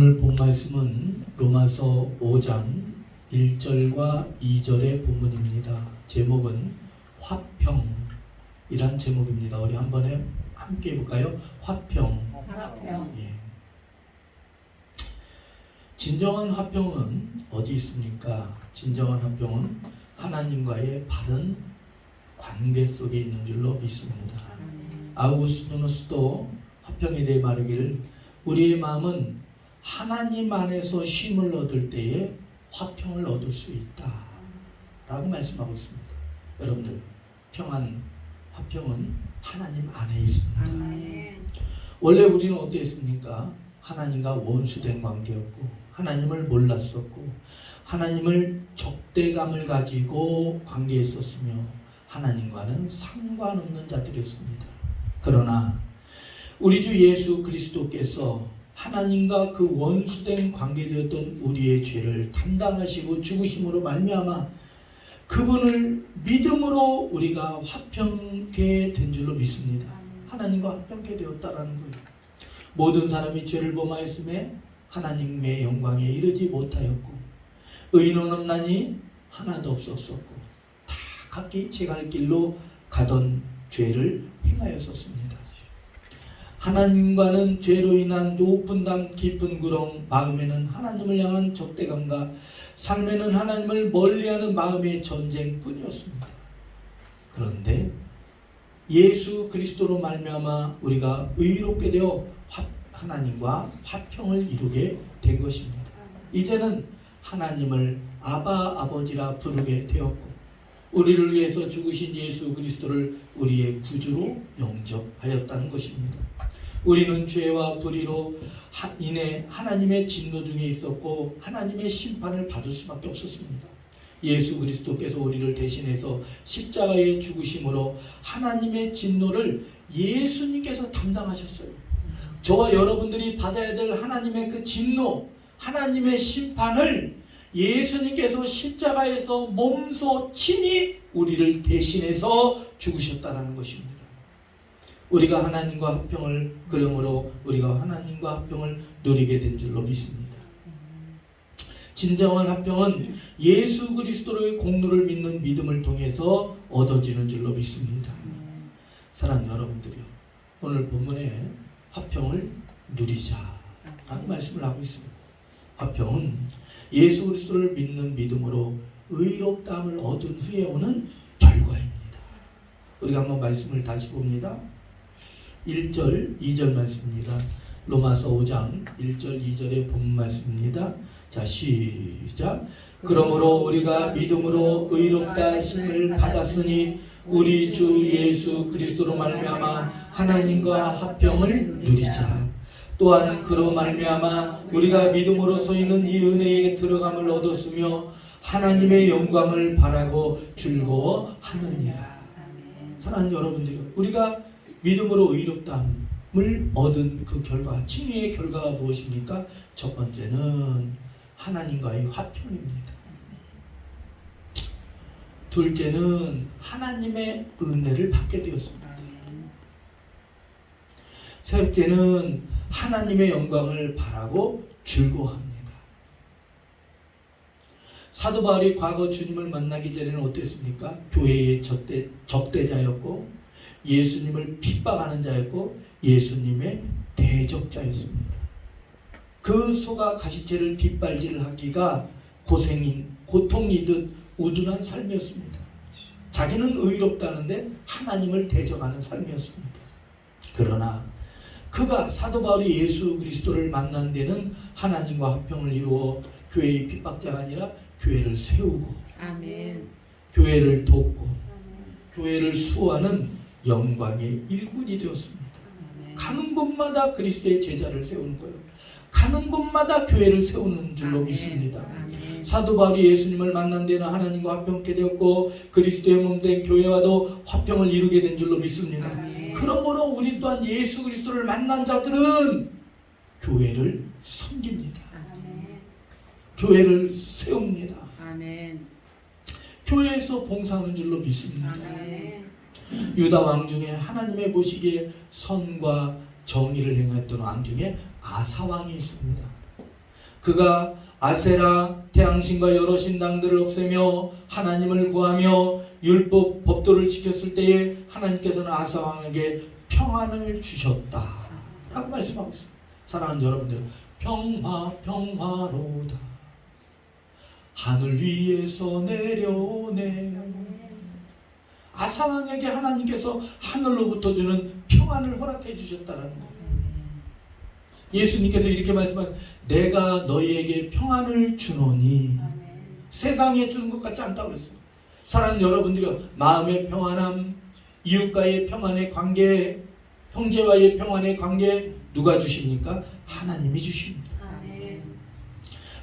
오늘 본 말씀은 로마서 5장 1절과 2절의 본문입니다. 제목은 화평이란 제목입니다. 우리 한 번에 함께 해볼까요? 화평. 예. 진정한 화평은 어디 있습니까? 진정한 화평은 하나님과의 바른 관계 속에 있는 줄로 믿습니다. 아우구스티누스도 화평에 대해 말하기를 우리의 마음은 하나님 안에서 쉼을 얻을 때에 화평을 얻을 수 있다 라고 말씀하고 있습니다. 여러분들, 화평은 하나님 안에 있습니다. 원래 우리는 어땠습니까? 하나님과 원수된 관계였고 하나님을 몰랐었고 하나님을 적대감을 가지고 관계했었으며 하나님과는 상관없는 자들이었습니다. 그러나 우리 주 예수 그리스도께서 하나님과 그 원수된 관계되었던 우리의 죄를 담당하시고 죽으심으로 말미암아 그분을 믿음으로 우리가 화평케 된 줄로 믿습니다. 하나님과 화평케 되었다라는 거예요. 모든 사람이 죄를 범하였음에 하나님의 영광에 이르지 못하였고 의인은 없나니 하나도 없었었고 다 각기 제 갈 길로 가던 죄를 행하였었습니다. 하나님과는 죄로 인한 높은 담 깊은 구렁, 마음에는 하나님을 향한 적대감과 삶에는 하나님을 멀리하는 마음의 전쟁뿐이었습니다. 그런데 예수 그리스도로 말미암아 우리가 의롭게 되어 하나님과 화평을 이루게 된 것입니다. 이제는 하나님을 아버지라 부르게 되었고 우리를 위해서 죽으신 예수 그리스도를 우리의 구주로 영접하였다는 것입니다. 우리는 죄와 불의로 인해 하나님의 진노 중에 있었고 하나님의 심판을 받을 수밖에 없었습니다. 예수 그리스도께서 우리를 대신해서 십자가에 죽으심으로 하나님의 진노를 예수님께서 담당하셨어요. 저와 여러분들이 받아야 될 하나님의 그 진노, 하나님의 심판을 예수님께서 십자가에서 몸소 친히 우리를 대신해서 죽으셨다는 것입니다. 우리가 하나님과 화평을 그러므로 우리가 하나님과 화평을 누리게 된 줄로 믿습니다. 진정한 화평은 예수 그리스도의 공로를 믿는 믿음을 통해서 얻어지는 줄로 믿습니다. 사랑하는 여러분들이요, 오늘 본문에 화평을 누리자라는 말씀을 하고 있습니다. 화평은 예수 그리스도를 믿는 믿음으로 의롭다함을 얻은 후에 오는 결과입니다. 우리가 한번 말씀을 다시 봅니다. 1절, 2절 말씀입니다. 로마서 5장 1절, 2절의 본문 말씀입니다. 자, 시작. 그러므로 우리가 믿음으로 의롭다 하심을 받았으니 우리 주 예수 그리스도로 말미암아 하나님과 화평을 누리자. 또한 그로 말미암아 우리가 믿음으로 서 있는 이 은혜에 들어감을 얻었으며 하나님의 영광을 바라고 즐거워하느니라. 사랑하는 여러분들, 우리가 믿음으로 의롭다함을 얻은 그 결과, 칭의의 결과가 무엇입니까? 첫 번째는 하나님과의 화평입니다. 둘째는 하나님의 은혜를 받게 되었습니다. 셋째는 하나님의 영광을 바라고 즐거워합니다. 사도 바울이 과거 주님을 만나기 전에는 어땠습니까? 교회의 적대자였고 예수님을 핍박하는 자였고 예수님의 대적자였습니다. 그 소가 가시체를 뒷발질하기가 고통이듯 우둔한 삶이었습니다. 자기는 의롭다는데 하나님을 대적하는 삶이었습니다. 그러나 그가 사도 바울이 예수 그리스도를 만난 데는 하나님과 화평을 이루어 교회의 핍박자가 아니라 교회를 세우고 아멘. 교회를 돕고 교회를 수호하는 영광의 일꾼이 되었습니다. 가는 곳마다 그리스도의 제자를 세우는 거예요. 가는 곳마다 교회를 세우는 줄로 믿습니다. 사도 바울이 예수님을 만난 데는 하나님과 화평케 되었고 그리스도의 몸된 교회와도 화평을 이루게 된 줄로 믿습니다. 그러므로 우리 또한 예수 그리스도를 만난 자들은 교회를 섬깁니다. 교회를 세웁니다. 교회에서 봉사하는 줄로 믿습니다. 유다 왕 중에 하나님의 보시기에 선과 정의를 행했던 왕 중에 아사 왕이 있습니다. 그가 아세라 태양신과 여러 신당들을 없애며 하나님을 구하며 율법 법도를 지켰을 때에 하나님께서는 아사 왕에게 평안을 주셨다 라고 말씀하고 있습니다. 사랑하는 여러분들, 평화로다 하늘 위에서 내려오네. 아사 왕에게 하나님께서 하늘로부터 주는 평안을 허락해 주셨다는 거예요. 예수님께서 이렇게 말씀하신, 내가 너희에게 평안을 주노니, 세상에 주는 것 같지 않다고 그랬어요. 사랑하는 여러분들이 마음의 평안함, 이웃과의 평안의 관계, 형제와의 평안의 관계 누가 주십니까? 하나님이 주십니다.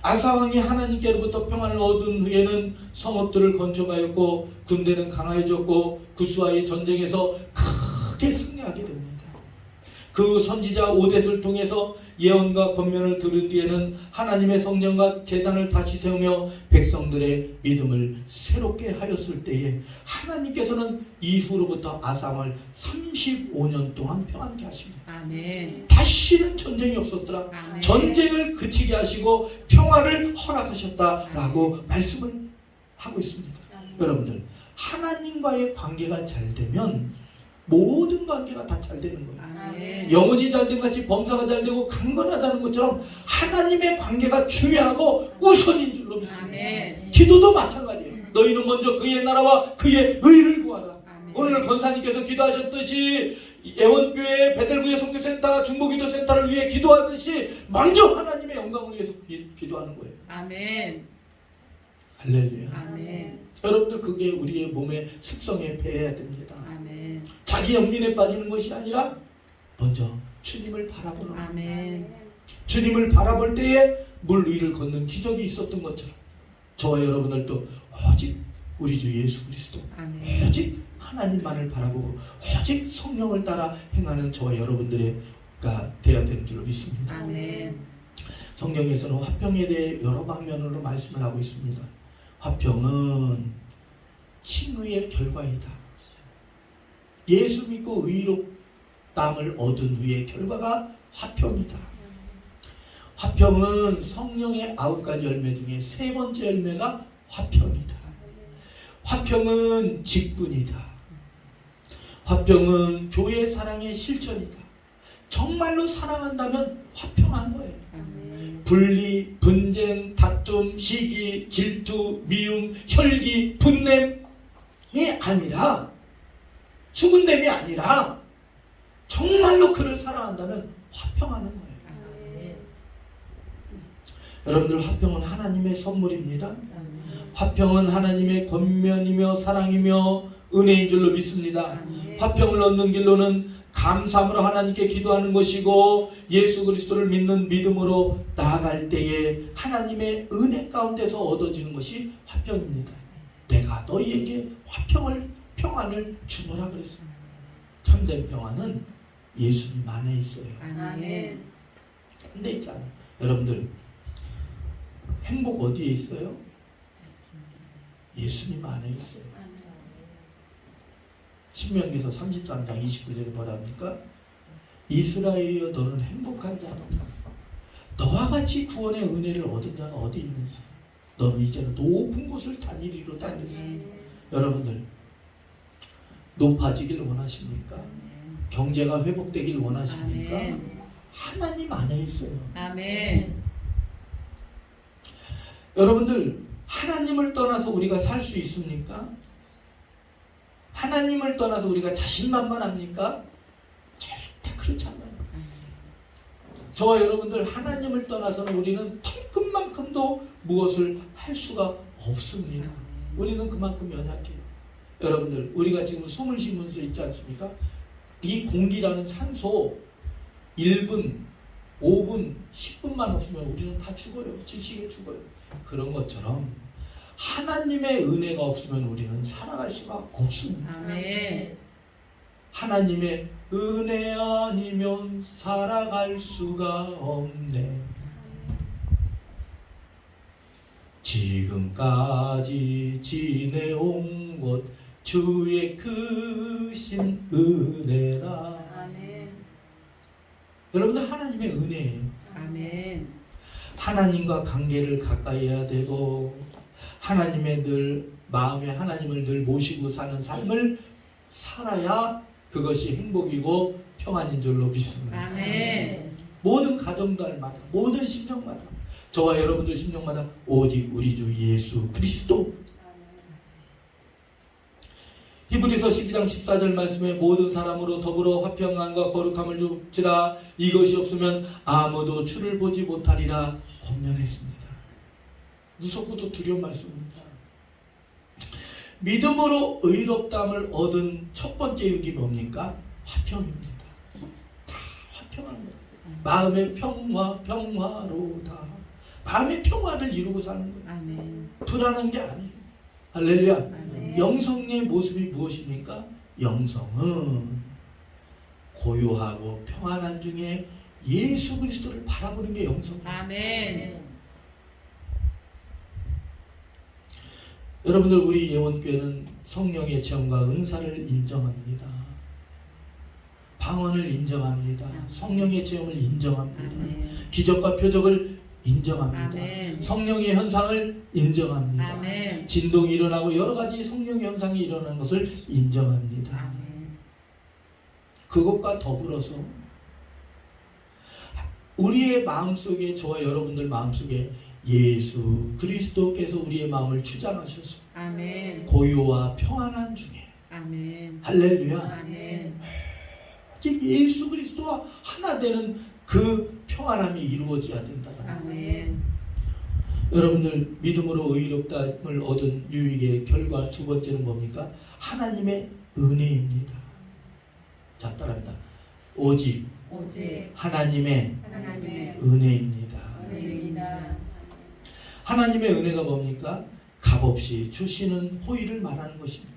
아사왕이 하나님께로부터 평안을 얻은 후에는 성읍들을 건축하였고 군대는 강화해졌고 구스와의 전쟁에서 크게 승리하게 됩니다. 그 선지자 오뎃을 통해서 예언과 권면을 들은 뒤에는 하나님의 성전과 제단을 다시 세우며 백성들의 믿음을 새롭게 하였을 때에 하나님께서는 이후로부터 아사왕을 35년 동안 평안케 하십니다. 아멘. 다시는 전쟁이 없었더라. 아멘. 전쟁을 그치게 하시고 평화를 허락하셨다라고 말씀을 하고 있습니다. 여러분들, 하나님과의 관계가 잘 되면 모든 관계가 다 잘 되는 거예요. 아멘. 영혼이 잘된 같이 범사가 잘 되고 강건하다는 것처럼 하나님의 관계가 중요하고 우선인 줄로 믿습니다. 아멘. 기도도 마찬가지예요. 너희는 먼저 그의 나라와 그의 의를 구하라. 아멘. 오늘 권사님께서 기도하셨듯이 예원교회 베델구의 선교센터 중보기도센터를 위해 기도하듯이 먼저 하나님의 영광을 위해서 기도하는 거예요. 아멘. 할렐루야. 아멘. 여러분들, 그게 우리의 몸의 습성에 배해야 됩니다. 아멘. 자기 영린에 빠지는 것이 아니라 먼저 주님을 바라보는 거예요. 아멘. 주님을 바라볼 때에 물 위를 걷는 기적이 있었던 것처럼 저와 여러분들도 오직 우리 주 예수 그리스도, 아멘. 오직 하나님만을 바라보고 오직 성령을 따라 행하는 저와 여러분들가 되어야 되는 줄로 믿습니다. 아멘. 성경에서는 화평에 대해 여러 방면으로 말씀을 하고 있습니다. 화평은 칭의의 결과이다. 예수 믿고 의롭다함을 얻은 후의 결과가 화평이다. 화평은 성령의 9가지 열매 중에 3번째 열매가 화평이다. 화평은 직분이다. 화평은 교회 사랑의 실천이다. 정말로 사랑한다면 화평한 거예요. 아멘. 분리, 분쟁, 다툼, 시기, 질투, 미움, 혈기, 분냄이 아니라, 수군됨이 아니라 정말로 그를 사랑한다면 화평하는 거예요. 아멘. 여러분들, 화평은 하나님의 선물입니다. 아멘. 화평은 하나님의 권면이며 사랑이며 은혜인 줄로 믿습니다. 아멘. 화평을 얻는 길로는 감사함으로 하나님께 기도하는 것이고 예수 그리스도를 믿는 믿음으로 나아갈 때에 하나님의 은혜 가운데서 얻어지는 것이 화평입니다. 내가 너희에게 평안을 주노라 그랬습니다. 참된 평안은 예수님 안에 있어요. 아멘. 딴 데 있지 않아요. 여러분들, 행복 어디에 있어요? 예수님 안에 있어요. 신명기서 33장 29절에 뭐라 합니까? 이스라엘이여, 너는 행복한 자로다. 너와 같이 구원의 은혜를 얻은 자가 어디 있느냐? 너는 이제는 높은 곳을 다니리로다 그랬어요. 여러분들, 높아지길 원하십니까? 경제가 회복되길 원하십니까? 아멘. 하나님 안에 있어요. 아멘. 여러분들, 하나님을 떠나서 우리가 살 수 있습니까? 하나님을 떠나서 우리가 자신만만합니까? 절대 그렇지 않아요. 저와 여러분들, 하나님을 떠나서는 우리는 털끝만큼도 무엇을 할 수가 없습니다. 우리는 그만큼 연약해요. 여러분들, 우리가 지금 숨을 쉬면서 있지 않습니까? 이 공기라는 산소 1분, 5분, 10분만 없으면 우리는 다 죽어요. 질식에 죽어요. 그런 것처럼 하나님의 은혜가 없으면 우리는 살아갈 수가 없습니다. 아멘. 하나님의 은혜 아니면 살아갈 수가 없네. 지금까지 지내온 것 주의 크신 은혜라. 아멘. 여러분들, 하나님의 은혜예요. 아멘. 하나님과 관계를 가까이 해야 되고 하나님의 늘 마음에 하나님을 늘 모시고 사는 삶을 살아야 그것이 행복이고 평안인 줄로 믿습니다. 아멘. 모든 가정들마다 모든 심령마다 저와 여러분들 심령마다 오직 우리 주 예수 그리스도. 히브리서 12장 14절 말씀에 모든 사람으로 더불어 화평함과 거룩함을 줍지라 이것이 없으면 아무도 주를 보지 못하리라 권면했습니다. 무섭고도 두려운 말씀입니다. 믿음으로 의롭다함을 얻은 첫 번째 유익이 뭡니까? 화평입니다. 다 화평한 거예요. 마음의 평화로다. 마음의 평화를 이루고 사는 거예요. 아멘. 불안한 게 아니에요. 할렐루야. 아멘. 영성의 모습이 무엇입니까? 영성은 고요하고 평안한 중에 예수 그리스도를 바라보는 게 영성이에요. 아멘. 여러분들 우리 예원교회는 성령의 체험과 은사를 인정합니다. 방언을 인정합니다. 성령의 체험을 인정합니다. 아멘. 기적과 표적을 인정합니다. 아멘. 성령의 현상을 인정합니다. 아멘. 진동이 일어나고 여러 가지 성령의 현상이 일어나는 것을 인정합니다. 아멘. 그것과 더불어서 우리의 마음속에 저와 여러분들 마음속에 예수 그리스도께서 우리의 마음을 주장하셔서 아멘. 고요와 평안한 중에 아멘. 할렐루야 아멘. 오직 예수 그리스도와 하나 되는 그 평안함이 이루어져야 된다는 아멘. 여러분들 믿음으로 의롭다함을 얻은 유익의 결과 두 번째는 뭡니까? 하나님의 은혜입니다. 자 따라합니다. 오직 하나님의 하나님의 은혜입니다. 은혜입니다. 하나님의 은혜가 뭡니까? 값없이 주시는 호의를 말하는 것입니다.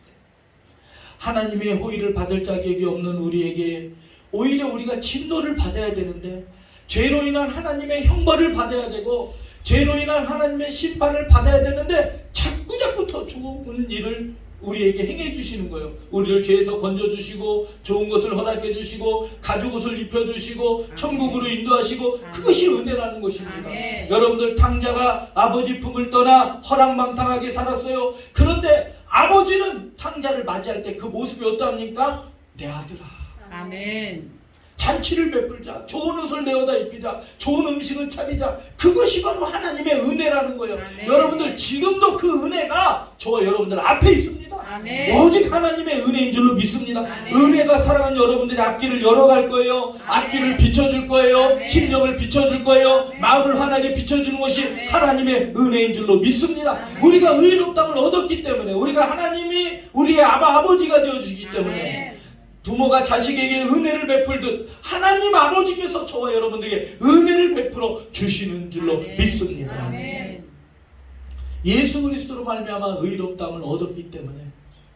하나님의 호의를 받을 자격이 없는 우리에게 오히려 우리가 진노를 받아야 되는데 죄로 인한 하나님의 형벌을 받아야 되고 죄로 인한 하나님의 심판을 받아야 되는데 자꾸 더 좋은 일을 우리에게 행해 주시는 거예요. 우리를 죄에서 건져 주시고 좋은 것을 허락해 주시고 가죽옷을 입혀 주시고 천국으로 인도하시고 그것이 은혜라는 것입니다. 아멘. 여러분들 탕자가 아버지 품을 떠나 허랑방탕하게 살았어요. 그런데 아버지는 탕자를 맞이할 때 그 모습이 어떠합니까? 내 아들아 아멘. 잔치를 베풀자, 좋은 옷을 내어다 입히자, 좋은 음식을 차리자. 그것이 바로 하나님의 은혜라는 거예요. 아멘. 여러분들 지금도 그 은혜가 저와 여러분들 앞에 있습니다. 아멘. 오직 하나님의 은혜인 줄로 믿습니다. 아멘. 은혜가 사랑하는 여러분들의 앞길을 열어갈 거예요. 아멘. 앞길을 비춰줄 거예요. 아멘. 심령을 비춰줄 거예요. 아멘. 마음을 환하게 비춰주는 것이 아멘. 하나님의 은혜인 줄로 믿습니다. 아멘. 우리가 의롭다함을 얻었기 때문에 우리가 하나님이 우리의 아버지가 되어주기 때문에 아멘. 부모가 자식에게 은혜를 베풀듯 하나님 아버지께서 저와 여러분들에게 은혜를 베풀어 주시는 줄로 아멘. 믿습니다. 아멘. 예수 그리스도로 말미암아 의롭다함을 얻었기 때문에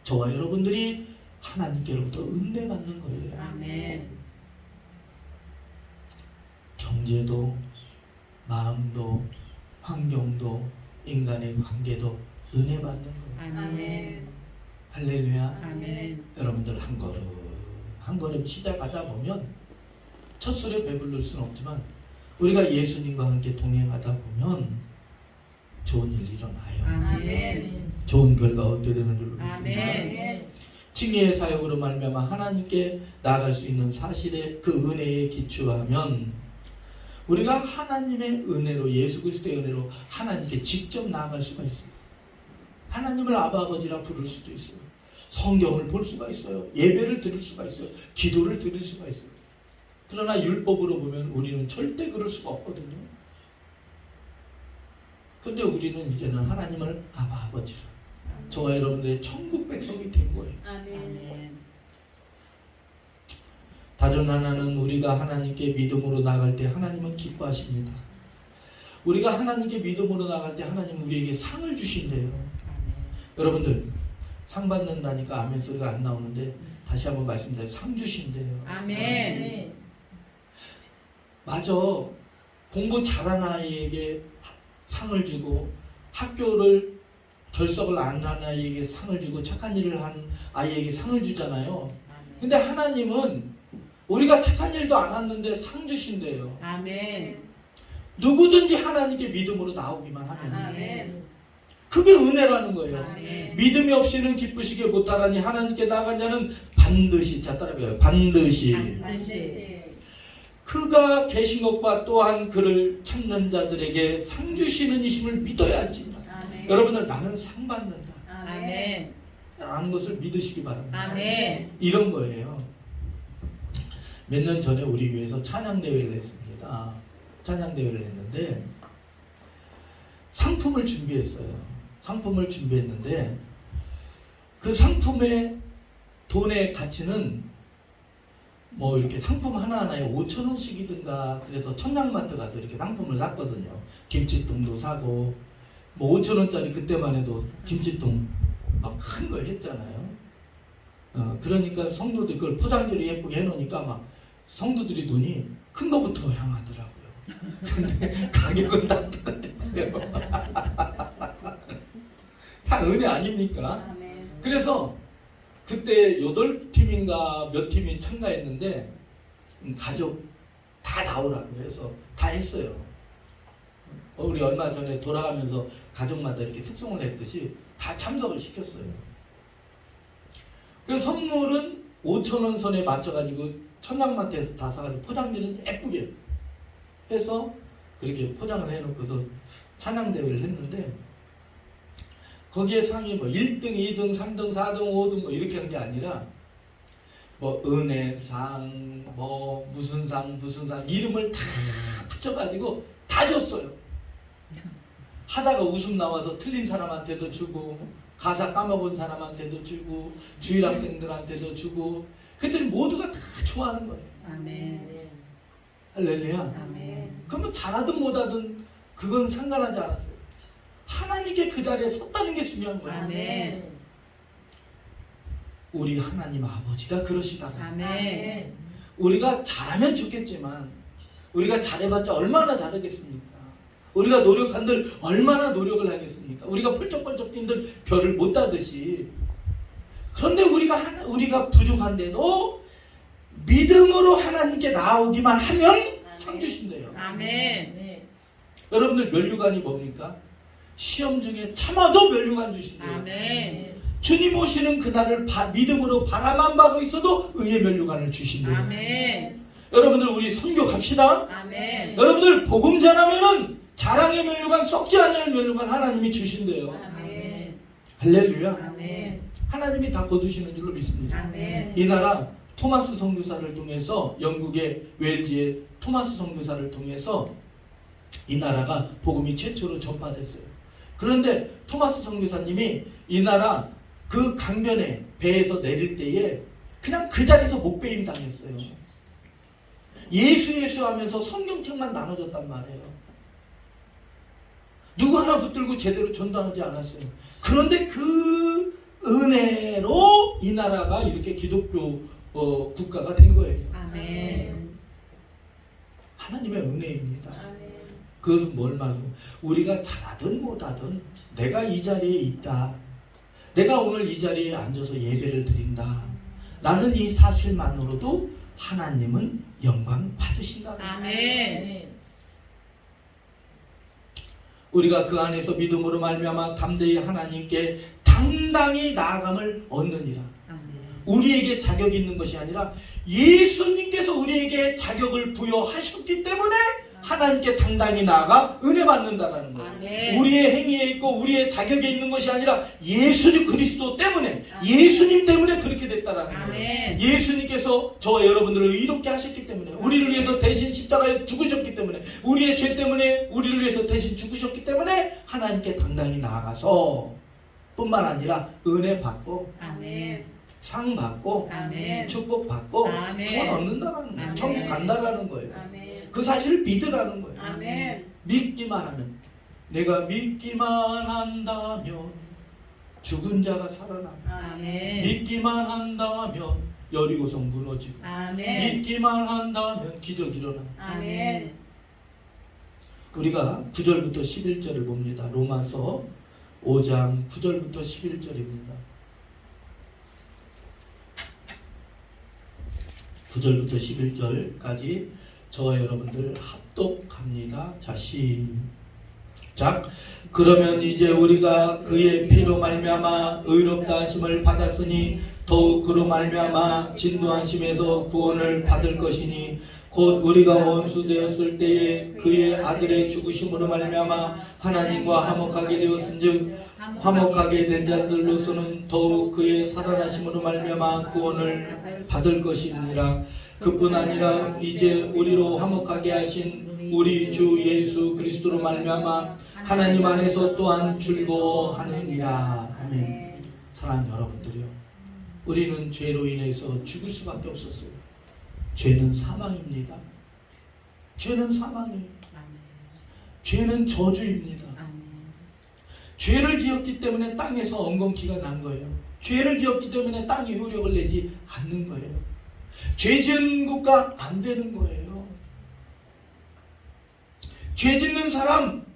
저와 여러분들이 하나님께로부터 은혜 받는 거예요. 아멘. 경제도 마음도 환경도 인간의 관계도 은혜 받는 거예요. 아멘. 할렐루야. 아멘. 여러분들 한 걸음 한 걸음 시작하다 보면 첫 술에 배부를 수는 없지만 우리가 예수님과 함께 동행하다 보면 좋은 일 일어나요. 아멘. 좋은 결과 얻게 되는 줄로 믿습니다. 아멘. 칭의의 사역으로 말미암아 하나님께 나아갈 수 있는 사실의 그 은혜에 기초하면 우리가 하나님의 은혜로 예수 그리스도의 은혜로 하나님께 직접 나아갈 수가 있어요. 하나님을 아버지라 부를 수도 있어요. 성경을 볼 수가 있어요. 예배를 드릴 수가 있어요. 기도를 드릴 수가 있어요. 그러나 율법으로 보면 우리는 절대 그럴 수가 없거든요. 근데 우리는 이제는 하나님을 아버지라 저와 여러분들의 천국 백성이 된 거예요. 아멘. 다른 하나는 우리가 하나님께 믿음으로 나갈 때 하나님은 기뻐하십니다. 우리가 하나님께 믿음으로 나갈 때 하나님은 우리에게 상을 주신대요. 여러분들 상 받는다니까 아멘 소리가 안 나오는데 다시 한번 말씀드려요. 상 주신대요. 아멘. 맞아. 공부 잘한 아이에게 상을 주고 학교를 결석을 안 한 아이에게 상을 주고 착한 일을 한 아이에게 상을 주잖아요. 근데 하나님은 우리가 착한 일도 안 했는데 상 주신대요. 아멘. 누구든지 하나님께 믿음으로 나오기만 하면 아멘. 그게 은혜라는 거예요. 아멘. 믿음이 없이는 기쁘시게 못하라니 하나님께 나간 자는 반드시, 자 따라해봐요. 반드시 반드시 그가 계신 것과 또한 그를 찾는 자들에게 상 주시는 이심을 믿어야 할지니라. 아멘. 여러분들 나는 상 받는다 아멘. 라는 것을 믿으시기 바랍니다. 아멘. 이런 거예요. 몇 년 전에 우리 교회에서 찬양대회를 했습니다. 찬양대회를 했는데 상품을 준비했어요. 상품을 준비했는데 그 상품의 돈의 가치는 뭐 이렇게 상품 하나하나에 5,000원씩이든가 그래서 천양마트 가서 이렇게 상품을 샀거든요. 김치통도 사고 뭐 5,000원짜리 그때만 해도 김치통 막 큰 거 했잖아요. 그러니까 성도들 그걸 포장지로 예쁘게 해놓으니까 막 성도들이 눈이 큰 거부터 향하더라고요. 근데 가격은 다 똑같았어요. 다 은혜 아닙니까? 아멘. 그래서 그때 8팀인가 몇 팀이 참가했는데 가족 다 나오라고 해서 다 했어요. 우리 얼마 전에 돌아가면서 가족마다 이렇게 특송을 했듯이 다 참석을 시켰어요. 그 선물은 5,000원 선에 맞춰가지고 천장마트에서 다 사가지고 포장지는 예쁘게 해서 그렇게 포장을 해놓고서 찬양대회를 했는데 거기에 상이 뭐 1등, 2등, 3등, 4등, 5등 뭐 이렇게 한 게 아니라 뭐 은혜상, 뭐 무슨 상 이름을 다 붙여가지고 다 줬어요. 하다가 웃음 나와서 틀린 사람한테도 주고 가사 까먹은 사람한테도 주고 주일 학생들한테도 주고 그랬더니 모두가 다 좋아하는 거예요. 아멘. 할렐루야. 아멘. 그러면 잘하든 못하든 그건 상관하지 않았어요. 하나님께 그 자리에 섰다는 게 중요한 거예요. 아멘. 우리 하나님 아버지가 그러시다. 아멘. 우리가 잘하면 좋겠지만 우리가 잘해봤자 얼마나 잘하겠습니까? 우리가 노력한들 얼마나 노력을 하겠습니까? 우리가 펄쩍펄쩍 뛴들 별을 못 따듯이 그런데 우리가 부족한데도 믿음으로 하나님께 나오기만 하면 상 주신대요. 아멘. 여러분들 면류관이 뭡니까? 시험 중에 참아도 면류관 주신대요. 아멘. 주님 오시는 그날을 믿음으로 바라만 봐고 있어도 의의 면류관을 주신대요. 아멘. 여러분들 우리 선교 갑시다. 아멘. 여러분들 복음 전하면은 자랑의 면류관, 썩지 않을 면류관 하나님이 주신대요. 아멘. 할렐루야. 아멘. 하나님이 다 거두시는 줄로 믿습니다. 아멘. 이 나라 토마스 선교사를 통해서 영국의 웰즈의 토마스 선교사를 통해서 이 나라가 복음이 최초로 전파됐어요. 그런데 토마스 선교사님이 이 나라 그 강변에 배에서 내릴 때에 그냥 그 자리에서 목베임 당했어요. 예수 하면서 성경책만 나눠줬단 말이에요. 누구 하나 붙들고 제대로 전도하지 않았어요. 그런데 그 은혜로 이 나라가 이렇게 기독교 국가가 된 거예요. 아멘. 하나님의 은혜입니다. 아멘. 그것은 뭘 말하는 거예요? 우리가 잘하든 못하든 내가 이 자리에 있다. 내가 오늘 이 자리에 앉아서 예배를 드린다. 라는 이 사실만으로도 하나님은 영광 받으신다. 아멘. 우리가 그 안에서 믿음으로 말미암아 담대히 하나님께 당당히 나아감을 얻느니라. 아멘. 우리에게 자격이 있는 것이 아니라 예수님께서 우리에게 자격을 부여하셨기 때문에 하나님께 당당히 나아가 은혜 받는다라는 거예요. 아멘. 우리의 행위에 있고 우리의 자격에 있는 것이 아니라 예수님 그리스도 때문에 예수님 때문에 그렇게 됐다라는 거예요. 아멘. 예수님께서 저와 여러분들을 의롭게 하셨기 때문에 우리를 위해서 대신 십자가에 죽으셨기 때문에 우리의 죄 때문에 우리를 위해서 대신 죽으셨기 때문에 하나님께 당당히 나아가서 뿐만 아니라 은혜 받고 아멘. 상 받고 아멘. 축복 받고 아멘. 전 얻는다라는 거예요. 아멘. 천국 간다라는 거예요. 아멘. 그 사실을 믿으라는 거예요. 아멘. 믿기만 하면 내가 믿기만 한다면 죽은 자가 살아나. 아멘. 믿기만 한다면 여리고성 무너지고 아멘. 믿기만 한다면 기적 일어나. 아멘. 우리가 9절부터 11절을 봅니다. 로마서 5장 9절부터 11절입니다. 9절부터 11절까지 저와 여러분들 합독합니다. 자, 시작. 그러면 이제 우리가 그의 피로 말미암아 의롭다 하심을 받았으니 더욱 그로 말미암아 진노하심에서 구원을 받을 것이니 곧 우리가 원수 되었을 때에 그의 아들의 죽으심으로 말미암아 하나님과 화목하게 되었은즉 화목하게 된 자들로서는 더욱 그의 살아나심으로 말미암아 구원을 받을 것이니라. 그뿐 아니라 이제 우리로 화목하게 하신 우리 주 예수 그리스도로 말미암아 하나님 안에서 또한 즐거워하느니라. 아멘. 사랑하는 여러분들이요, 우리는 죄로 인해서 죽을 수밖에 없었어요. 죄는 사망입니다. 죄는 사망이에요. 죄는 저주입니다. 죄를 지었기 때문에 땅에서 엉겅퀴가 난 거예요. 죄를 지었기 때문에 땅이 효력을 내지 않는 거예요. 죄 지은 국가 안 되는 거예요. 죄 짓는 사람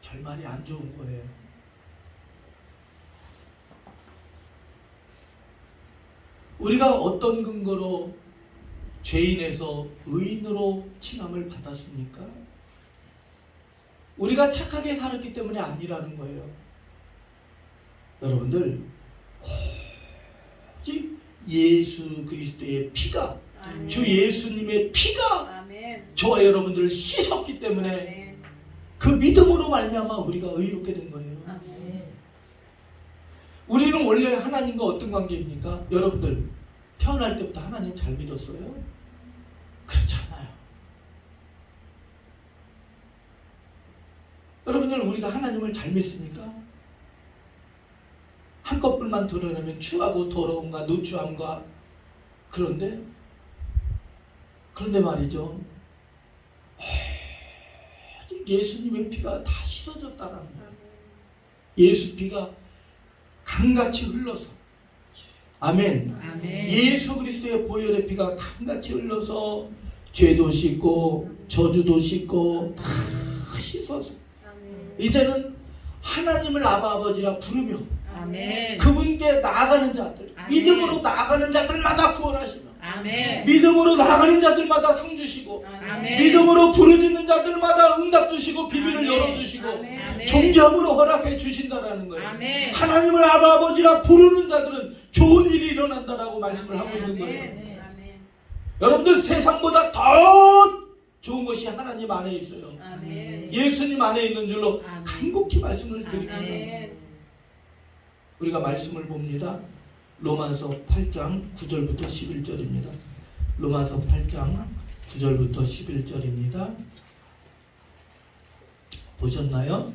결말이 안 좋은 거예요. 우리가 어떤 근거로 죄인에서 의인으로 칭함을 받았습니까? 우리가 착하게 살았기 때문에 아니라는 거예요. 여러분들, 오직 예수 그리스도의 피가, 아멘. 주 예수님의 피가 아멘. 저와 여러분들을 씻었기 때문에 아멘. 그 믿음으로 말미암아 우리가 의롭게 된 거예요. 아멘. 우리는 원래 하나님과 어떤 관계입니까? 여러분들 태어날 때부터 하나님 잘 믿었어요? 그렇지 않아요. 여러분들 우리가 하나님을 잘 믿습니까? 한꺼풀만 드러내면 추하고 더러움과 누추함과 그런데 말이죠, 예수님의 피가 다 씻어졌다라는 거예요. 예수 피가 강같이 흘러서, 아멘. 아멘. 예수 그리스도의 보혈의 피가 강같이 흘러서 죄도 씻고 저주도 씻고 다 씻어서 이제는 하나님을 아버지라 부르며 아멘. 그분께 나아가는 자들, 아멘. 믿음으로 나아가는 자들마다 구원하시며 아멘. 믿음으로 나아가는 자들마다 상 주시고 아멘. 믿음으로 부르짖는 자들마다 응답 주시고 비밀을 아멘. 열어주시고 아멘. 존귀함으로 허락해 주신다라는 거예요. 아멘. 하나님을 아버지라 부르는 자들은 좋은 일이 일어난다라고 말씀을 하고 있는 거예요. 아멘. 여러분들 세상보다 더 좋은 것이 하나님 안에 있어요. 아멘. 예수님 안에 있는 줄로 아멘. 간곡히 말씀을 드립니다. 아멘. 우리가 말씀을 봅니다. 로마서 8장 9절부터 11절입니다. 로마서 8장 9절부터 11절입니다. 보셨나요?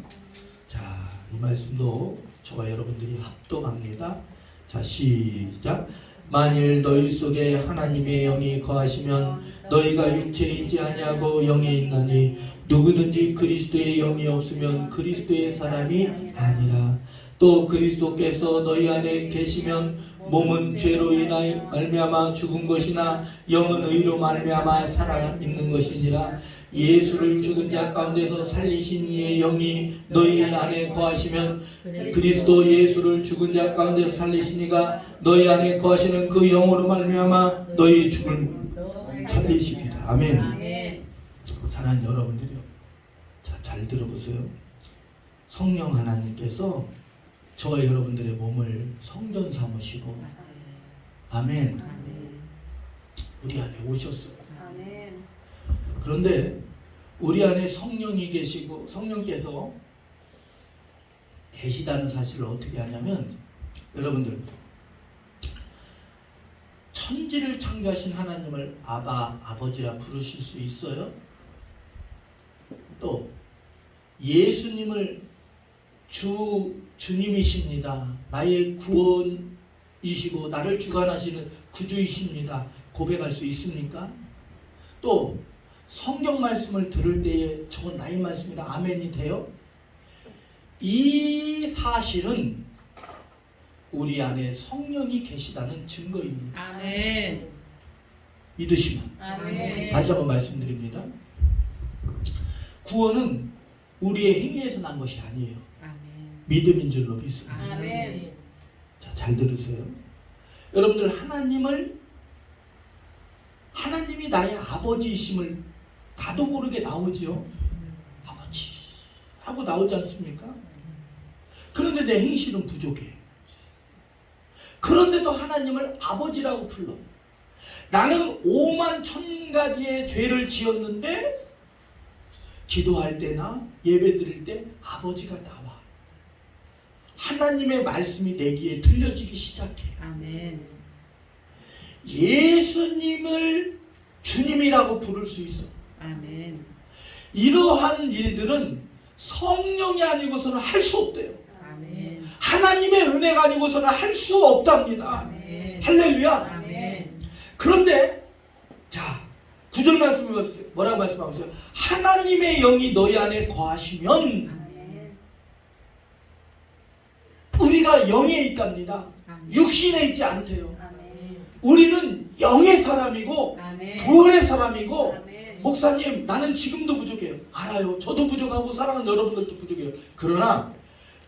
자, 이 말씀도 저와 여러분들이 합독합니다. 자, 시작. 만일 너희 속에 하나님의 영이 거하시면 너희가 육체에 있지 아니하고 영에 있나니 누구든지 그리스도의 영이 없으면 그리스도의 사람이 아니라. 또 그리스도께서 너희 안에 계시면 몸은 죄로 인하여 말미암아 죽은 것이나 영은 의로 말미암아 살아 있는 것이니라. 예수를 죽은 자 가운데서 살리신 이의 영이 너희 안에 거하시면 그리스도 예수를 죽은 자 가운데서 살리신 이가 너희 안에 거하시는 그 영으로 말미암아 너희 죽을 살리시리라. 아멘. 아멘. 사랑하는 여러분들이요, 자, 잘 들어보세요. 성령 하나님께서 저와 여러분들의 몸을 성전 삼으시고 아멘, 우리 안에 오셨어요. 아멘. 그런데 우리 안에 성령이 계시고 성령께서 계시다는 사실을 어떻게 하냐면, 여러분들 천지를 창조하신 하나님을 아버지라 부르실 수 있어요? 또 예수님을 주님이십니다, 나의 구원이시고 나를 주관하시는 구주이십니다 고백할 수 있습니까? 또 성경 말씀을 들을 때에 저건 나의 말씀이다 아멘이 돼요? 이 사실은 우리 안에 성령이 계시다는 증거입니다. 아멘. 믿으시면. 아멘. 다시 한번 말씀드립니다. 구원은 우리의 행위에서 난 것이 아니에요. 아멘. 믿음인 줄로 믿습니다. 아멘. 자, 잘 들으세요. 여러분들 하나님이 나의 아버지이심을 나도 모르게 나오죠. 아버지 하고 나오지 않습니까? 그런데 내 행실은 부족해. 그런데도 하나님을 아버지라고 불러. 나는 5만 1000가지의 죄를 지었는데 기도할 때나 예배 드릴 때 아버지가 나와. 하나님의 말씀이 내 귀에 들려지기 시작해. 아멘. 예수님을 주님이라고 부를 수 있어. 아멘. 이러한 일들은 성령이 아니고서는 할 수 없대요. 아멘. 하나님의 은혜가 아니고서는 할 수 없답니다. 아멘. 할렐루야. 아멘. 그런데 자 9절 말씀이 뭐라고 말씀하고 있어요? 하나님의 영이 너희 안에 거하시면 아멘. 우리가 영에 있답니다. 아멘. 육신에 있지 않대요. 아멘. 우리는 영의 사람이고 아멘. 구원의 사람이고 아멘. 목사님 나는 지금도 부족해요. 알아요. 저도 부족하고 사랑하는 여러분들도 부족해요. 그러나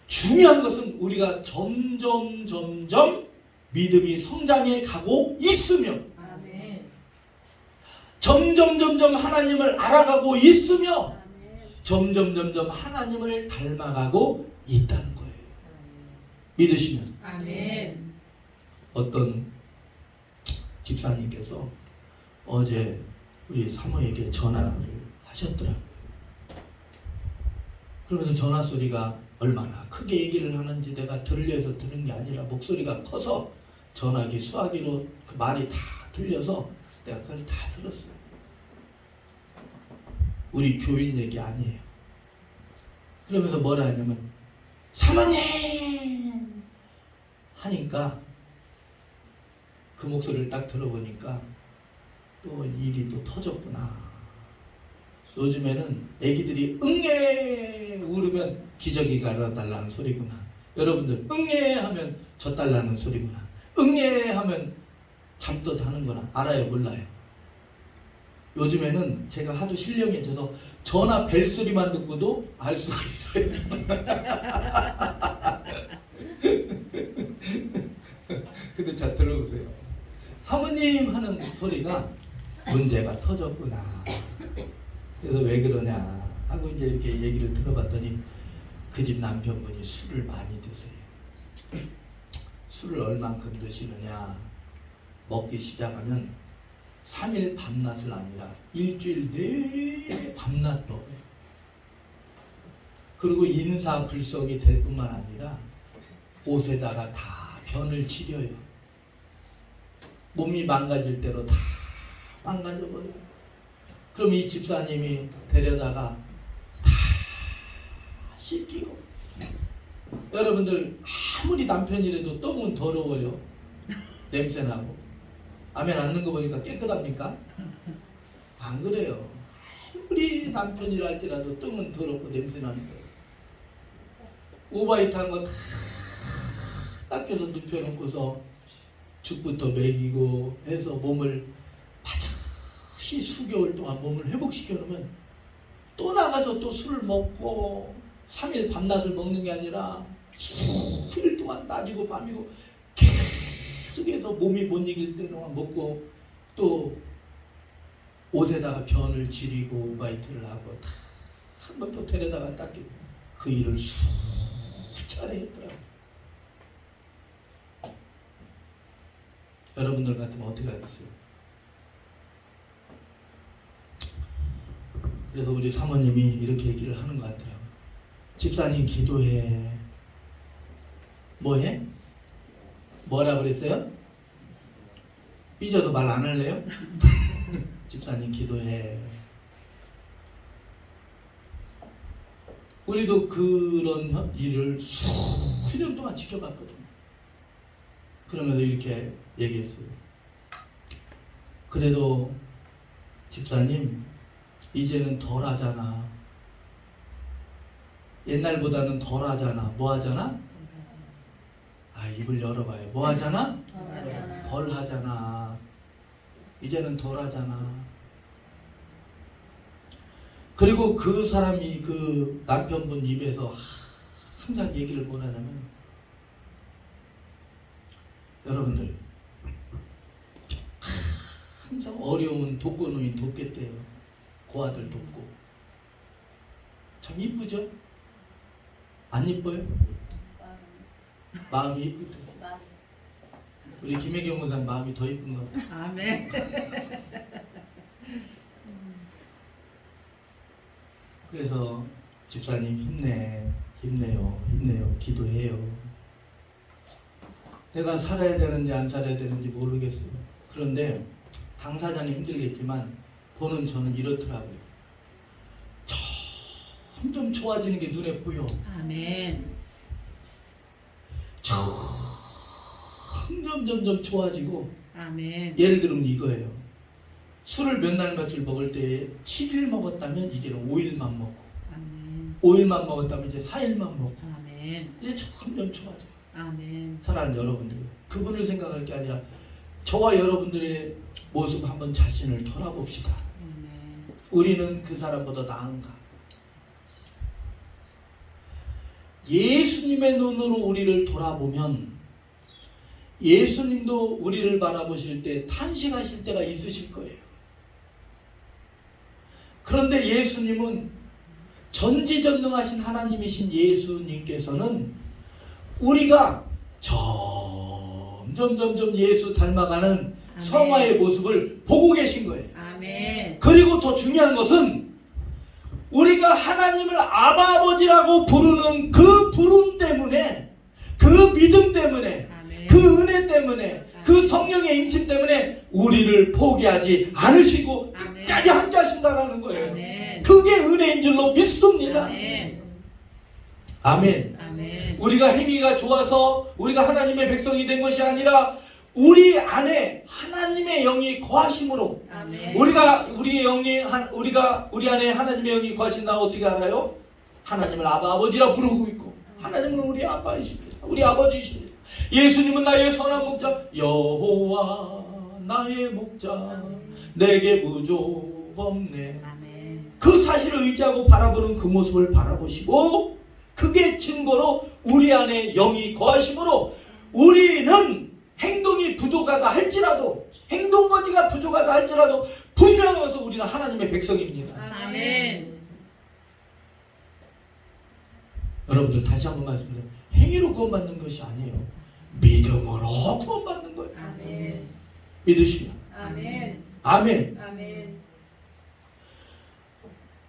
중요한 것은 우리가 점점 믿음이 성장해 가고 있으면 아멘. 점점 하나님을 알아가고 있으며 아멘. 점점 하나님을 닮아가고 있다는 거예요. 믿으시면 아멘. 어떤 집사님께서 어제 우리 사모에게 전화를 하셨더라고요. 그러면서 전화 소리가 얼마나 크게 얘기를 하는지 내가 들려서 듣는 게 아니라 목소리가 커서 전화기 수화기로 그 말이 다 들려서 내가 그걸 다 들었어요. 우리 교인 얘기 아니에요. 그러면서 뭐라 하냐면 사모님 하니까 그 목소리를 딱 들어보니까 또 일이 또 터졌구나. 요즘에는 애기들이 응애 울으면 기저귀가 갈아달라는 소리구나. 여러분들 응애 하면 젖달라는 소리구나. 응애 하면 잠도 하는구나. 알아요 몰라요? 요즘에는 제가 하도 신령해져서 전화 벨 소리만 듣고도 알 수가 있어요. 근데 잘 들어보세요. 사모님 하는 소리가 문제가 터졌구나. 그래서 왜 그러냐 하고 이제 이렇게 얘기를 들어봤더니 그 집 남편분이 술을 많이 드세요. 술을 얼만큼 드시느냐. 먹기 시작하면 3일 밤낮을 아니라 일주일 내내 밤낮 먹어요. 그리고 인사불성이 될 뿐만 아니라 옷에다가 다 변을 치려요. 몸이 망가질 대로 다 망가져버려요. 그럼 이 집사님이 데려다가 다 씻기고, 여러분들 아무리 남편이라도 똥은 더러워요. 냄새나고. 아멘 않는 거 보니까 깨끗합니까? 안 그래요. 아무리 남편이라 할지라도 똥은 더럽고 냄새나는 거예요. 오바이트 한 거 다 닦여서 눕혀놓고서 죽부터 먹이고 해서 몸을 반드시 수개월 동안 몸을 회복시켜 놓으면 또 나가서 또 술을 먹고 3일 밤낮을 먹는 게 아니라 수일 동안 낮이고 밤이고 계속해서 몸이 못 이길 때 동안 먹고 또 옷에다가 변을 지리고 오바이트를 하고 다 한 번 또 데려다가 닦이고 그 일을 수차례 했더라고요. 여러분들 같으면 어떻게 하겠어요? 그래서 우리 사모님이 이렇게 얘기를 하는 것 같더라고요. 집사님 기도해. 뭐해? 뭐라 그랬어요? 삐져서 말 안 할래요? 집사님 기도해. 우리도 그런 일을 수년 동안 지켜봤거든요. 그러면서 이렇게 얘기했어요. 그래도 집사님 이제는 덜 하잖아. 옛날보다는 덜 하잖아. 뭐 하잖아? 아, 입을 열어봐요. 뭐 하잖아? 덜 하잖아. 이제는 덜 하잖아. 그리고 그 사람이 그 남편분 입에서 항상 얘기를 뭘 하냐면, 여러분들 항상 어려운 독거노인 돕겠대요. 고아들 돕고. 참 이쁘죠? 안 이뻐요? 마음이 이쁘대. 우리 김혜경 원장 마음이 더 이쁜 것 같아요. 아멘. 그래서 집사님 힘내요. 기도해요. 내가 살아야 되는지 안 살아야 되는지 모르겠어요. 그런데 당사자는 힘들겠지만 보는 저는 이렇더라고요. 점점 좋아지는 게 눈에 보여. 아멘. 점점 좋아지고. 아멘. 예를 들면 이거예요. 술을 몇 날 며칠 먹을 때 7일 먹었다면 이제는 5일만 먹고, 아멘. 5일만 먹었다면 이제 4일만 먹고, 아멘. 이제 점점 좋아져요. 아멘. 사랑하는 여러분들, 그분을 생각할 게 아니라 저와 여러분들의 모습 한번 자신을 돌아봅시다. 아멘. 우리는 그 사람보다 나은가? 예수님의 눈으로 우리를 돌아보면 예수님도 우리를 바라보실 때 탄식하실 때가 있으실 거예요. 그런데 예수님은 전지전능하신 하나님이신 예수님께서는 우리가 점점 예수 닮아가는 아멘. 성화의 모습을 보고 계신 거예요. 아멘. 그리고 더 중요한 것은 우리가 하나님을 아버지라고 부르는 그 부름 때문에, 그 믿음 때문에, 아멘. 그 은혜 때문에, 그 성령의 인침 때문에 우리를 포기하지 않으시고 아멘. 끝까지 함께 하신다는 거예요. 아멘. 그게 은혜인 줄로 믿습니다. 아멘. 아멘. 아멘. 우리가 행위가 좋아서 우리가 하나님의 백성이 된 것이 아니라 우리 안에 하나님의 영이 거하심으로, 아멘. 우리 안에 하나님의 영이 거하신다. 어떻게 알아요? 하나님을 아버지라 부르고 있고, 하나님은 우리 아빠이십니다. 우리 아버지이십니다. 예수님은 나의 선한 목자, 여호와 나의 목자, 내게 부족 없네. 아멘. 그 사실을 의지하고 바라보는 그 모습을 바라보시고, 그게 증거로 우리 안에 영이 거하심으로 우리는 행동이 부족하다 할지라도, 행동거지가 부족하다 할지라도 분명해서 우리는 하나님의 백성입니다. 아멘. 여러분들 다시 한번 말씀드려요. 행위로 구원받는 것이 아니에요. 믿음으로 구원받는 거예요. 아멘. 믿으시면. 아멘. 아멘. 아멘.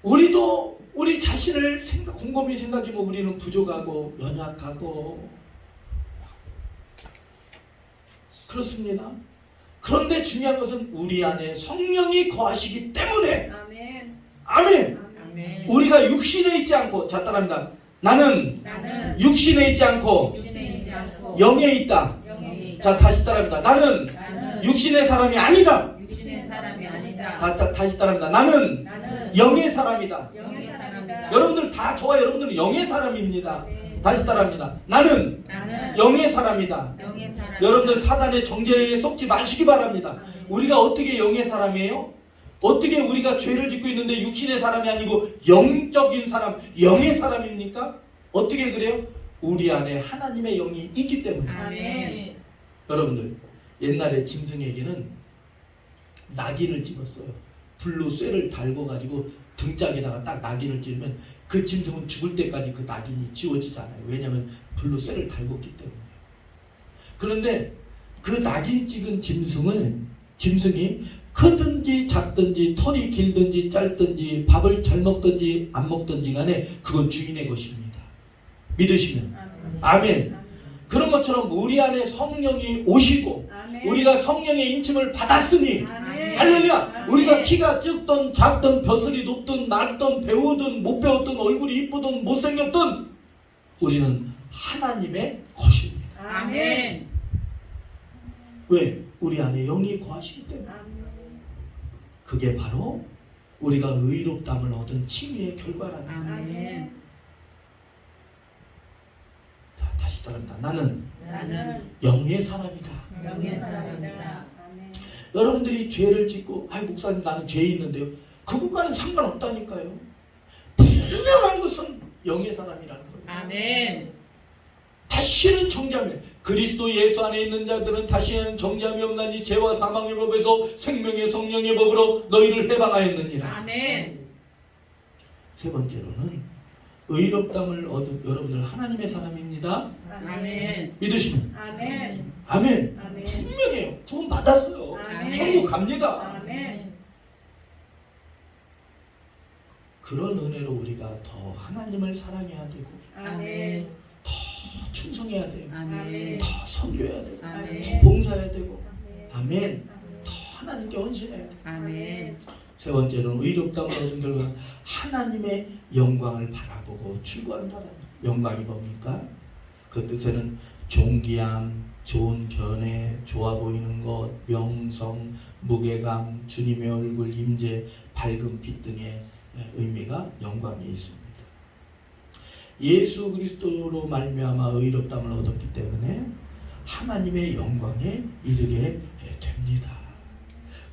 우리도 우리 자신을 곰곰이 생각해보면 우리는 부족하고 연약하고 그렇습니다. 그런데 중요한 것은 우리 안에 성령이 거하시기 때문에, 아멘. 아멘. 아멘. 우리가 육신에 있지 않고, 자 따라합니다. 나는 육신에 있지 않고 육신에 있지 않고 영에 있다. 영에 있다. 자 다시 따라합니다. 나는 육신의 사람이 아니다. 육신의 사람이 아니다. 다시 따라합니다. 나는 영의 사람이다. 영의 사람이다. 여러분들 다, 저와 여러분들은 영의 사람입니다. 다시 따라합니다. 나는 영의 사람이다. 영의 사람. 여러분들 사단의 정죄에 속지 마시기 바랍니다. 우리가 어떻게 영의 사람이에요? 어떻게 우리가 죄를 짓고 있는데 육신의 사람이 아니고 영적인 사람, 영의 사람입니까? 어떻게 그래요? 우리 안에 하나님의 영이 있기 때문에. 아멘. 여러분들, 옛날에 짐승에게는 낙인을 찍었어요. 불로 쇠를 달궈가지고 등짝에다가 딱 낙인을 찍으면 그 짐승은 죽을 때까지 그 낙인이 지워지잖아요. 왜냐하면 불로 쇠를 달궜기 때문에. 그런데 그 낙인 찍은 짐승이 크든지 작든지 털이 길든지 짧든지 밥을 잘 먹든지 안 먹든지 간에 그건 주인의 것입니다. 믿으시면. 아멘. 그런 것처럼 우리 안에 성령이 오시고 우리가 성령의 인침을 받았으니, 할렐루야. 우리가 키가 적든 작든 벼슬이 높든 낮든 배우든 못 배웠든 얼굴이 이쁘든 못생겼든 우리는 하나님의 것입니다. 아멘. 왜? 우리 안에 영이 거하시기 때문에. 그게 바로 우리가 의롭다함을 얻은 칭의의 결과라는 거예요. 아멘. 자, 다시 따라합니다. 나는 나는 영의 사람이다. 영의 사람이다. 여러분들이 죄를 짓고, 아이 목사님 나는 죄 있는데요. 그것과는 상관없다니까요. 분명한 것은 영의 사람이라는 거예요. 아멘. 다시 다시는 정죄함이 그리스도 예수 안에 있는 자들은 다시는 정죄함이 없나니 죄와 사망의 법에서 생명의 성령의 법으로 너희를 해방하였느니라. 아멘. 세 번째로는 의롭다함을 얻은 여러분들 하나님의 사람입니다. 아멘. 믿으시면 아멘. 아멘. 아멘. 분명해요. 구원 받았어요. 아멘. 천국 갑니다. 아멘. 그런 은혜로 우리가 더 하나님을 사랑해야 되고 아멘. 더 충성해야 돼요. 아멘. 더 섬겨야 되고 아멘. 봉사해야 되고 아멘. 더 하나님께 헌신해야 돼요. 아멘. 세 번째는 의롭다함을 얻은 결과 하나님의 영광을 바라보고 출구한다는 영광이 뭡니까? 그 뜻에는 존귀함, 좋은 견해, 좋아 보이는 것, 명성, 무게감, 주님의 얼굴, 임재, 밝은 빛 등의 의미가 영광에 있습니다. 예수 그리스도로 말미암아 의롭다함을 얻었기 때문에 하나님의 영광에 이르게 됩니다.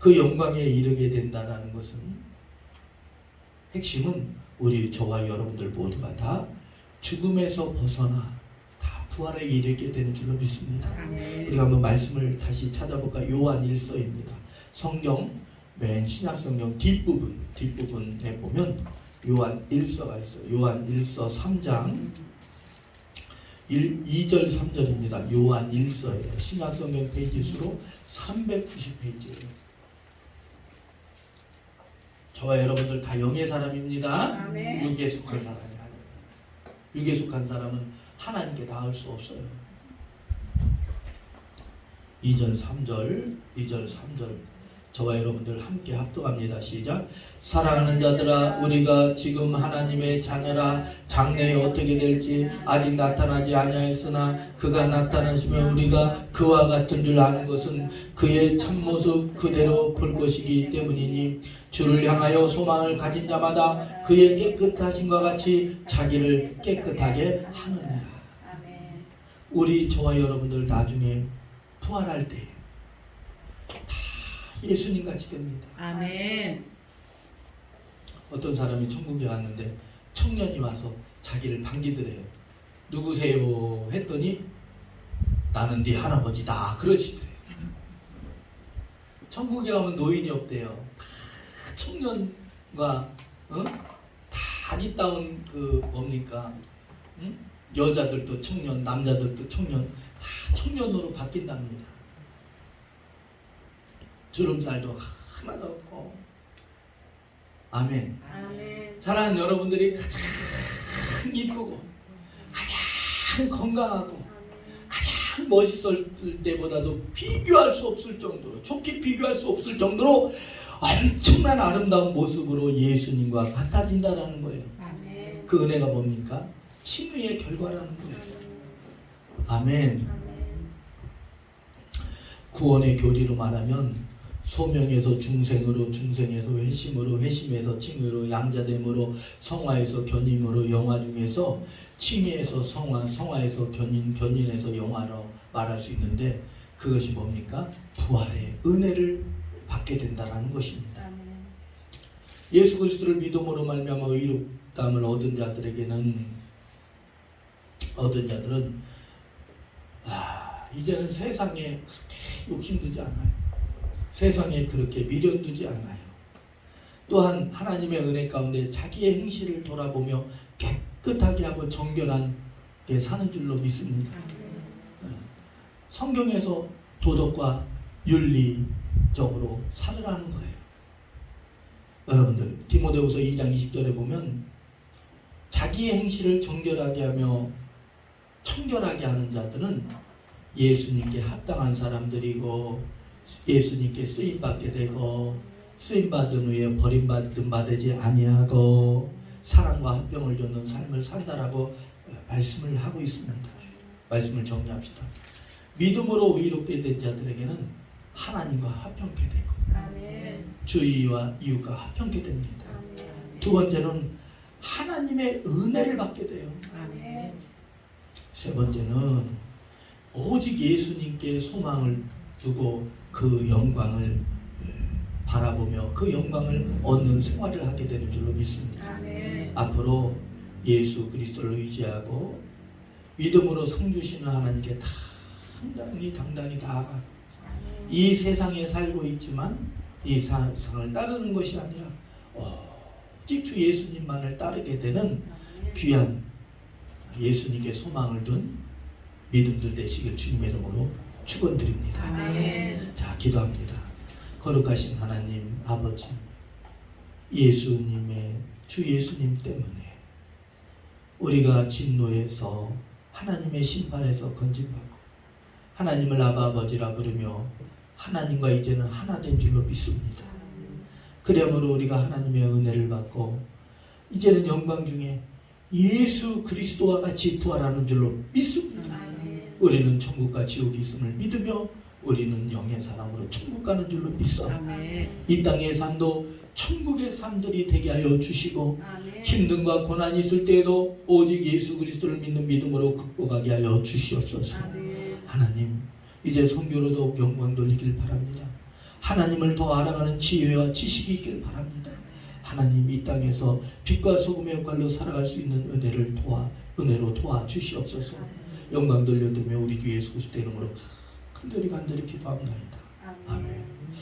그 영광에 이르게 된다는 것은 핵심은 우리 저와 여러분들 모두가 다 죽음에서 벗어나 다 부활에 이르게 되는 줄로 믿습니다. 아멘. 우리가 한번 말씀을 다시 찾아볼까? 요한 1서입니다. 성경 맨 신약 성경 뒷부분에 보면 요한 1서가 있어요. 요한 1서 3장 2절 3절입니다. 요한 1서예요. 신약 성경 페이지 수로 390페이지예요. 저와 여러분들 다 영의 사람입니다. 아멘. 육에 속한 사람이 아니에요. 육에 속한 사람은 하나님께 닿을 수 없어요. 2절 3절 저와 여러분들 함께 합독합니다. 시작. 사랑하는 자들아 우리가 지금 하나님의 자녀라. 장래에 어떻게 될지 아직 나타나지 아니하였으나 그가 나타나시면 우리가 그와 같은 줄 아는 것은 그의 참모습 그대로 볼 것이기 때문이니 주를 향하여 소망을 가진 자마다 그의 깨끗하심과 같이 자기를 깨끗하게 하느니라. 우리 저와 여러분들 나중에 부활할 때 예수님 같이 됩니다. 아멘. 어떤 사람이 천국에 갔는데 청년이 와서 자기를 반기더래요. 누구세요? 했더니 나는 네 할아버지다 그러시더래요. 천국에 가면 노인이 없대요. 다 청년과 다 아리따운 그 뭡니까? 여자들도 청년, 남자들도 청년, 다 청년으로 바뀐답니다. 주름살도 하나도 없고. 아멘. 아멘. 사랑하는 여러분들이 가장 이쁘고 가장 건강하고 가장 멋있을 때보다도 비교할 수 없을 정도로 좋게 비교할 수 없을 정도로 엄청난 아름다운 모습으로 예수님과 같아진다라는 거예요. 아멘. 그 은혜가 뭡니까? 칭의의 결과라는 거예요. 아멘. 구원의 교리로 말하면 소명에서 중생으로, 중생에서 회심으로, 회심에서 칭의로, 양자됨으로, 성화에서 견임으로, 영화 중에서 칭의에서 성화, 성화에서 견인, 견인에서 영화로 말할 수 있는데 그것이 뭡니까? 부활의 은혜를 받게 된다는 것입니다. 예수 그리스도를 믿음으로 말미암아 의롭다함을 얻은 자들은 이제는 세상에 그렇게 욕심두지 않아요. 세상에 그렇게 미련두지 않아요. 또한 하나님의 은혜 가운데 자기의 행실을 돌아보며 깨끗하게 하고 정결하게 사는 줄로 믿습니다. 성경에서 도덕과 윤리적으로 살으라는 거예요. 여러분들 디모데후서 2장 20절에 보면 자기의 행실을 정결하게 하며 청결하게 하는 자들은 예수님께 합당한 사람들이고 예수님께 쓰임받게 되고 쓰임받은 후에 버림받든 받지 아니하고 사랑과 합병을 줬는 삶을 산다라고 말씀을 하고 있습니다. 말씀을 정리합시다. 믿음으로 의롭게 된 자들에게는 하나님과 합병케 되고 주위와 이웃과 합병케 됩니다. 두 번째는 하나님의 은혜를 받게 돼요. 세 번째는 오직 예수님께 소망을 두고 그 영광을 바라보며 그 영광을 얻는 생활을 하게 되는 줄로 믿습니다. 앞으로 예수 그리스도를 의지하고 믿음으로 상 주시는 하나님께 당당히 나아가 이 세상에 살고 있지만 이 세상을 따르는 것이 아니라 오직 주 예수님만을 따르게 되는 귀한 예수님께 소망을 둔 믿음들 되시길 주님의 이름으로 축원드립니다. 아멘. 자, 기도합니다. 거룩하신 하나님 아버지, 예수님의 주 예수님 때문에 우리가 진노에서 하나님의 심판에서 건진받고 하나님을 아바 아버지라 부르며 하나님과 이제는 하나 된 줄로 믿습니다. 그러므로 우리가 하나님의 은혜를 받고 이제는 영광 중에 예수 그리스도와 같이 부활하는 줄로 믿습니다. 우리는 천국과 지옥이 있음을 믿으며 우리는 영의 사람으로 천국 가는 줄로 믿어 아멘. 이 땅의 삶도 천국의 삶들이 되게 하여 주시고 힘든과 고난이 있을 때에도 오직 예수 그리스도를 믿는 믿음으로 극복하게 하여 주시옵소서. 하나님, 이제 선교로도 영광 돌리길 바랍니다. 하나님을 더 알아가는 지혜와 지식이 있길 바랍니다. 하나님, 이 땅에서 빛과 소금의 역할로 살아갈 수 있는 은혜로 도와주시옵소서. 영광 돌려드리며 우리 주 예수 그리스도 이름으로 간절히 기도합니다. 아멘.